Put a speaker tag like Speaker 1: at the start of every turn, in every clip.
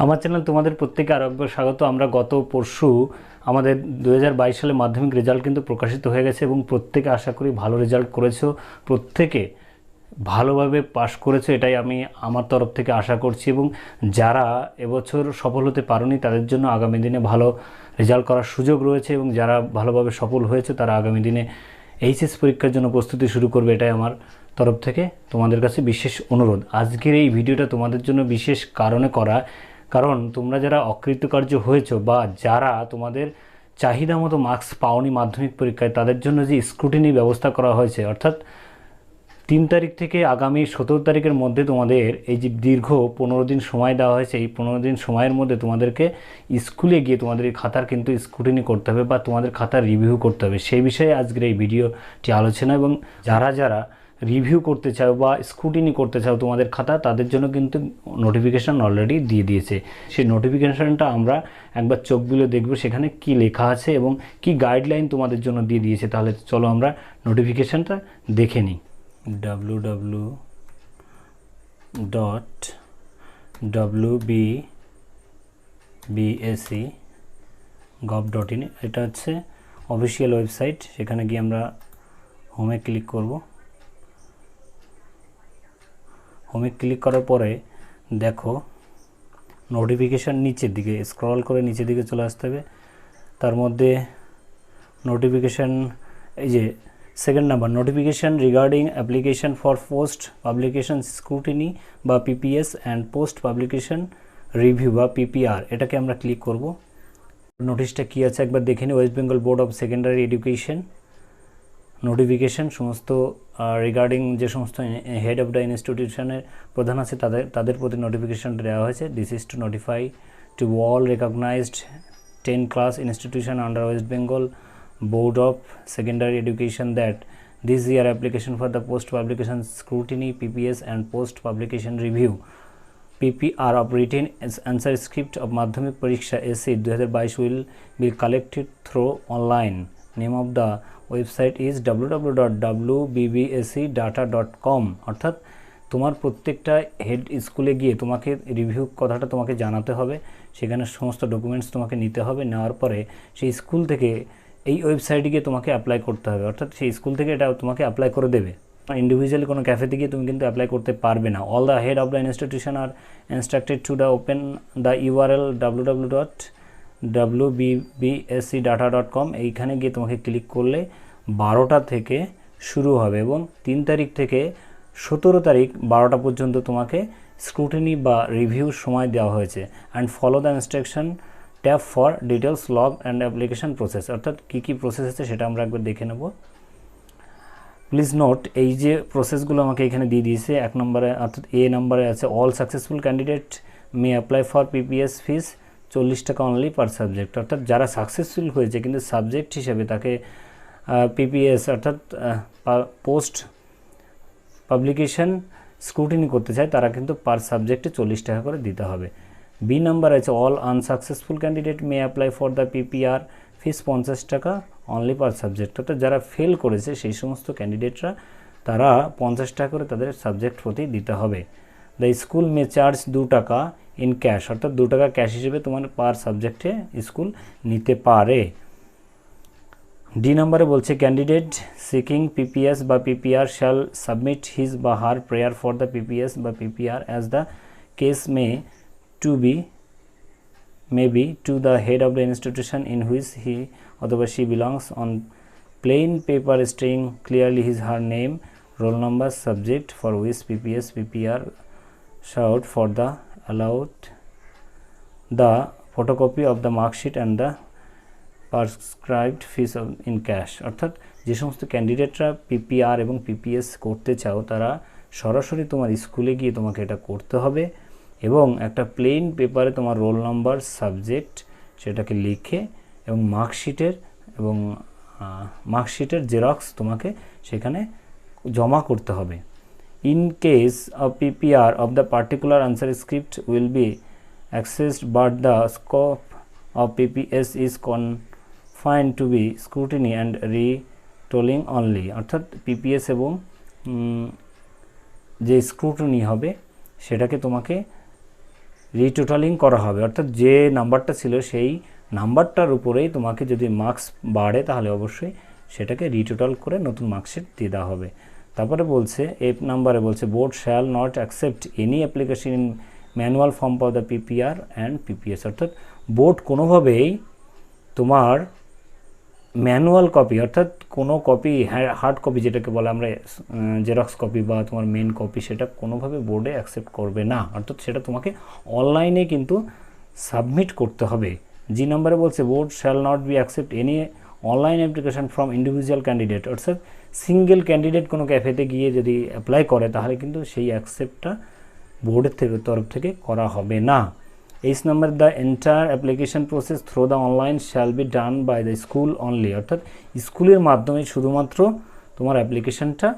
Speaker 1: আমার চ্যানেল তোমাদের প্রত্যেকে আরো একবার স্বাগত। আমরা গত পরশু আমাদের 2022 সালে মাধ্যমিক রেজাল্ট কিন্তু প্রকাশিত হয়ে গেছে এবং প্রত্যেকে আশা করি ভালো রেজাল্ট করেছো, প্রত্যেকে ভালোভাবে পাশ করেছো, এটাই আমি আমার তরফ থেকে আশা করছি। এবং যারা এবছর সফল হতে পারেনি তাদের জন্য আগামী দিনে ভালো রেজাল্ট করার সুযোগ রয়েছে এবং যারা ভালোভাবে সফল হয়েছে তারা আগামী দিনে এইচএস পরীক্ষার জন্য প্রস্তুতি শুরু করবে, এটাই আমার তরফ থেকে তোমাদের কাছে বিশেষ অনুরোধ। আজকের এই ভিডিওটা তোমাদের জন্য বিশেষ কারণে করা, কারণ তোমরা যারা অকৃতকার্য হয়েছো বা যারা তোমাদের চাহিদা মতো মার্কস পাওনি মাধ্যমিক পরীক্ষায়, তাদের জন্য যে স্ক্রুটিনি ব্যবস্থা করা হয়েছে, অর্থাৎ 3 তারিখ থেকে আগামী 17 তারিখের মধ্যে তোমাদের এই যে দীর্ঘ 15 দিন সময় দেওয়া হয়েছে, এই 15 দিন সময়ের মধ্যে তোমাদেরকে স্কুলে গিয়ে তোমাদের এই খাতার কিন্তু স্ক্রুটিনি করতে হবে বা তোমাদের খাতার রিভিউ করতে হবে। সেই বিষয়ে আজকের এই ভিডিওটি আলোচনা। এবং যারা যারা রিভিউ করতে চাও বা স্ক্রুটিনি করতে চাও তোমাদের খাতা, তাদের জন্য কিন্তু নোটিফিকেশান অলরেডি দিয়ে দিয়েছে। সেই নোটিফিকেশানটা আমরা একবার চোখ বুলে দেখব সেখানে কি লেখা আছে এবং কি গাইডলাইন তোমাদের জন্য দিয়ে দিয়েছে। তাহলে চলো আমরা নোটিফিকেশানটা দেখে নিই। www.wbsc.gov.in এটা হচ্ছে অফিসিয়াল ওয়েবসাইট। সেখানে গিয়ে আমরা হোমে ক্লিক করব। হোমে ক্লিক করার পরে দেখো নোটিফিকেশান নিচের দিকে স্ক্রল করে নিচের দিকে চলে আসতে হবে। তার মধ্যে নোটিফিকেশান, এই যে second number, notification regarding application for post publication scrutiny বা PPS and post publication review বা পিপিআর, এটাকে আমরা ক্লিক করব। নোটিশটা কী আছে একবার দেখে নিই। West Bengal board of secondary education notification সমস্ত রিগার্ডিং যে সমস্ত হেড অফ দ্য ইনস্টিটিউশনের প্রধান আছে তাদের প্রতি নোটিফিকেশানটা দেওয়া হয়েছে। This is to notify to all recognised 10 class institution under West Bengal Board of Secondary Education that this year application for the post publication scrutiny PPS and post publication review PPR of written answer script of Madhyamik Pariksha SC 2022 will be collected through online. Name of the website is www.wbbscdata.com। অর্থাৎ তোমার প্রত্যেকটা head স্কুলে গিয়ে তোমাকে review কথাটা তোমাকে জানাতে হবে, সেখানে সমস্ত ডকুমেন্টস তোমাকে নিতে হবে। নেওয়ার পরে সেই স্কুল থেকে এই ওয়েবসাইটে গিয়ে তোমাকে অ্যাপ্লাই করতে হবে, অর্থাৎ সেই স্কুল থেকে এটা তোমাকে অ্যাপ্লাই করে দেবে। ইন্ডিভিজুয়ালি কোনো ক্যাফেতে গিয়ে তুমি কিন্তু অ্যাপ্লাই করতে পারবে না। All the head of the institution R instructed to the open the URL www.wbbscdata.com। এইখানে গিয়ে তোমাকে ক্লিক করলে 12টা থেকে শুরু হবে এবং 3 তারিখ থেকে 17 তারিখ 12টা পর্যন্ত তোমাকে স্ক্রুটিনি বা রিভিউ সময় দেওয়া হয়েছে। And follow the instruction tab for details log and application process, অর্থাৎ কী কী প্রসেস আছে সেটা আমরা একবার দেখে নেব। প্লিজ নোট, এই যে প্রসেসগুলো আমাকে এখানে দিয়ে দিয়েছে, 1 নম্বরে অর্থাৎ এ নম্বরে আছে all successful candidate may apply for PPS fees 40 টাকা অনলি পার সাবজেক্ট। অর্থাৎ যারা সাকসেসফুল হয়েছে কিন্তু সাবজেক্ট হিসেবে তাকে পিপিএস অর্থাৎ পোস্ট পাবলিকেশান স্ক্রুটিনি করতে চায়, তারা কিন্তু পার সাবজেক্টে 40 টাকা করে দিতে হবে। বি নাম্বার আছে all unsuccessful candidate may apply for the PPR fees 50 টাকা অনলি পার সাবজেক্ট। অর্থাৎ যারা ফেল করেছে সেই সমস্ত ক্যান্ডিডেটরা তারা 50 টাকা করে তাদের সাবজেক্ট প্রতি দিতে হবে। দ্য স্কুল মে চার্জ 2 টাকা ইন ক্যাশ, অর্থাৎ 2 টাকা ক্যাশ হিসেবে তোমার পার সাবজেক্টে স্কুল নিতে পারে। ডি নাম্বারে বলছে ক্যান্ডিডেট সিকিং পিপিএস বা পিপিআর শ্যাল সাবমিট হিজ বা হার প্রেয়ার ফর দ্য পিপিএস বা PPR as the case may be to the head of the institution in which he or she belongs on plain paper stating clearly his her name, roll number, subject for which PPS PPR shout for the allowed the photocopy of the mark sheet and the prescribed fees in cash। অর্থাৎ যে সমস্ত ক্যান্ডিডেটরা PPR এবং PPS করতে চাও তারা সরাসরি তোমার স্কুলে গিয়ে তোমাকে এটা করতে হবে এবং একটা প্লেন পেপারে তোমার রোল নাম্বার, সাবজেক্ট সেটাকে লিখে এবং মার্কশিটের জেরক্স তোমাকে সেখানে জমা করতে হবে। In case of PPR of the particular answer script will be accessed but the scope of PPS is confined to be scrutiny and retotalling only. অর্থাৎ পিপিএস এবং যে স্ক্রুটিনি হবে সেটাকে তোমাকে রিটোটালিং করা হবে, অর্থাৎ যে নাম্বারটা ছিল সেই নাম্বারটার উপরেই তোমাকে যদি মার্কস বাড়ে তাহলে অবশ্যই সেটাকে রিটোটাল করে নতুন মার্কশিট দিয়ে দেওয়া হবে। তারপরে বলছে 8 নাম্বারে বলছে board shall not accept any application in manual form for the PPR and PPS, অর্থাৎ বোর্ড কোনোভাবেই তোমার ম্যানুয়াল কপি অর্থাৎ কোনো কপি হার্ড কপি যেটাকে বলে আমরা জেরক্স কপি বা তোমার মেন কপি, সেটা কোনোভাবে বোর্ডে অ্যাকসেপ্ট করবে না, অর্থাৎ সেটা তোমাকে অনলাইনে কিন্তু সাবমিট করতে হবে। জি নাম্বারে বলছে board shall not be accept any online application from individual candidate, অর্থাৎ সিঙ্গেল ক্যান্ডিডেট কোনো ক্যাফেতে গিয়ে যদি অ্যাপ্লাই করে তাহলে কিন্তু সেই অ্যাকসেপ্টটা বোর্ডের তরফ থেকে করা হবে না। 8 number the entire application process through the online shall be done by the school only, অর্থাৎ স্কুলের মাধ্যমে শুধুমাত্র তোমার অ্যাপ্লিকেশনটা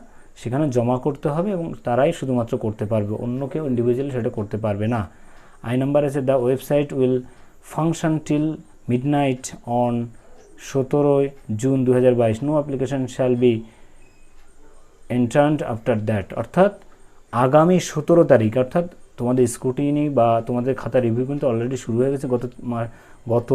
Speaker 1: সেখানে জমা করতে হবে এবং তারাই শুধুমাত্র করতে পারবে, অন্য কেউ ইন্ডিভিজুয়ালি সেটা করতে পারবে না। আই নাম্বার আছে the website will function till midnight on 17 June 2022, no application shall be entertained after that, অর্থাৎ আগামী 17 তারিখ, অর্থাৎ তোমাদের স্ক্রুটিনি বা তোমাদের খাতা রিভিউ কিন্তু অলরেডি শুরু হয়ে গেছে গত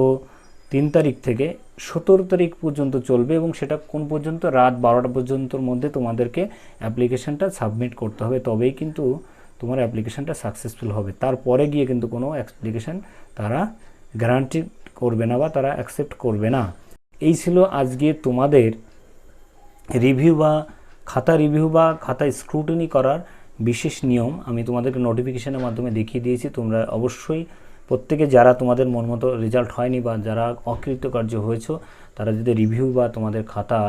Speaker 1: 3 তারিখ থেকে 17 তারিখ পর্যন্ত চলবে এবং সেটা কোন পর্যন্ত, রাত 12টা পর্যন্তর মধ্যে তোমাদেরকে অ্যাপ্লিকেশানটা সাবমিট করতে হবে, তবেই কিন্তু তোমার অ্যাপ্লিকেশানটা সাকসেসফুল হবে। তারপরে গিয়ে কিন্তু কোনো অ্যাপ্লিকেশান তারা গ্যারান্টি করবে না বা তারা অ্যাকসেপ্ট করবে না। এই ছিল আজকে তোমাদের রিভিউ বা খাতা স্ক্রুটিনি করার বিশেষ নিয়ম। আমি তোমাদেরকে নোটিফিকেশনের মাধ্যমে দেখিয়ে দিয়েছি। তোমরা অবশ্যই প্রত্যেকে যারা তোমাদের মন মতো রেজাল্ট হয়নি বা যারা অকৃতকার্য হয়েছো, তারা যদি রিভিউ বা তোমাদের খাতা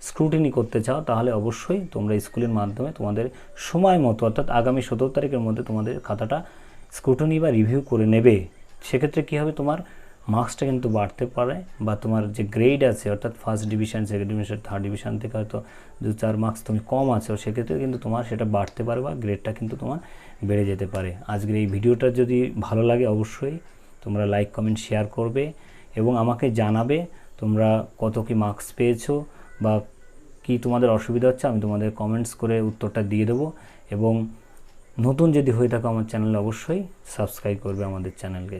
Speaker 1: স্ক্রুটিনি করতে চাও তাহলে অবশ্যই তোমরা স্কুলের মাধ্যমে তোমাদের সময় মতো অর্থাৎ আগামী 17 তারিখের মধ্যে তোমাদের খাতাটা স্ক্রুটিনি বা রিভিউ করে নেবে। সেক্ষেত্রে কী হবে, তোমার মার্কসটা কিন্তু বাড়তে পারে বা তোমার যে গ্রেড আছে অর্থাৎ first division, second division, third division থেকে হয়তো 2-4 মার্কস তুমি কম আছো, সেক্ষেত্রে কিন্তু তোমার সেটা বাড়তে পারে বা গ্রেডটা কিন্তু তোমার বেড়ে যেতে পারে। আজকের এই ভিডিওটা যদি ভালো লাগে অবশ্যই তোমরা লাইক কমেন্ট শেয়ার করবে এবং আমাকে জানাবে তোমরা কত কি মার্কস পেয়েছো বা কি তোমাদের অসুবিধা হচ্ছে, আমি তোমাদের কমেন্টস করে উত্তরটা দিয়ে দেবো। এবং নতুন যদি হয়ে থাকো আমার চ্যানেলে অবশ্যই সাবস্ক্রাইব করবে আমাদের চ্যানেলকে।